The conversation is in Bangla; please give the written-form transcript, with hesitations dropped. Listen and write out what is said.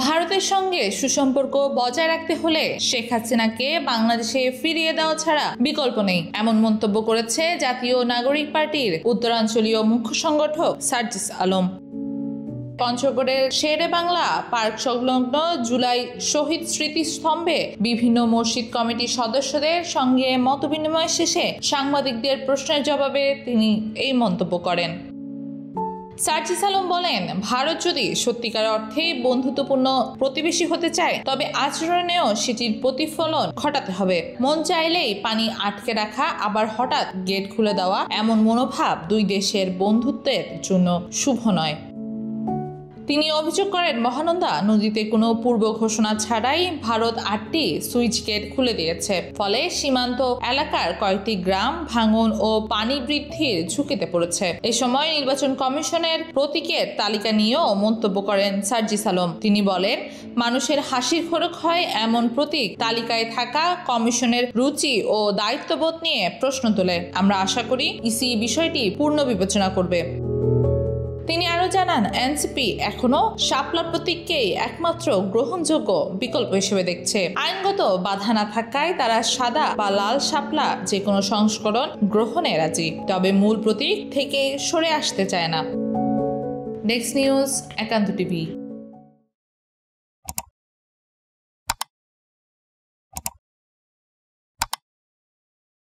ভারতের সঙ্গে সুসম্পর্ক বজায় রাখতে হলে শেখ হাসিনাকে বাংলাদেশে ফিরিয়ে দেওয়া ছাড়া বিকল্প নেই, এমন মন্তব্য করেছে জাতীয় নাগরিক পার্টির উত্তরাঞ্চলীয় মুখ্য সংগঠক সার্জিস আলম। পঞ্চগড়ের শেরে বাংলা পার্ক সংলগ্ন জুলাই শহীদ স্মৃতিস্তম্ভে বিভিন্ন মসজিদ কমিটির সদস্যদের সঙ্গে মতবিনিময় শেষে সাংবাদিকদের প্রশ্নের জবাবে তিনি এই মন্তব্য করেন। সার্জিস আলম বলেন, ভারত যদি সত্যিকার অর্থেই বন্ধুত্বপূর্ণ প্রতিবেশী হতে চায় তবে আচরণেও সেটির প্রতিফলন ঘটাতে হবে। মন চাইলেই পানি আটকে রাখা, আবার হঠাৎ গেট খুলে দেওয়া, এমন মনোভাব দুই দেশের বন্ধুত্বের জন্য শুভ নয়। তিনি অভিযোগ করেন, মহানন্দা নদীতে কোনো পূর্ব ঘোষণা ছাড়াই ভারত 8টি সুইচ গেট খুলে দিয়েছে, ফলে সীমান্ত এলাকার কয়েকটি গ্রাম ভাঙন ও পানি বৃদ্ধির ঝুঁকিতে পড়েছে। এ সময় নির্বাচন কমিশনের প্রতীকের তালিকা নিয়েও মন্তব্য করেন সার্জিস আলম। তিনি বলেন, মানুষের হাসির খোরাক হয় এমন প্রতীক তালিকায় থাকা কমিশনের রুচি ও দায়িত্ববোধ নিয়ে প্রশ্ন তোলে। আমরা আশা করি ইসি বিষয়টি পূর্ণ বিবেচনা করবে। তিনি আরো জানান, এনসিপি এখনো শাপলা প্রতীককেই একমাত্র গ্রহণযোগ্য বিকল্প হিসেবে দেখছে। আইনগত বাধা না থাকায় তারা সাদা বা লাল শাপলা যে কোনো সংস্করণ গ্রহণে রাজি, তবে মূল প্রতীক থেকে সরে আসতে চায় না। নেক্সট নিউজ, একান্ত টিভি।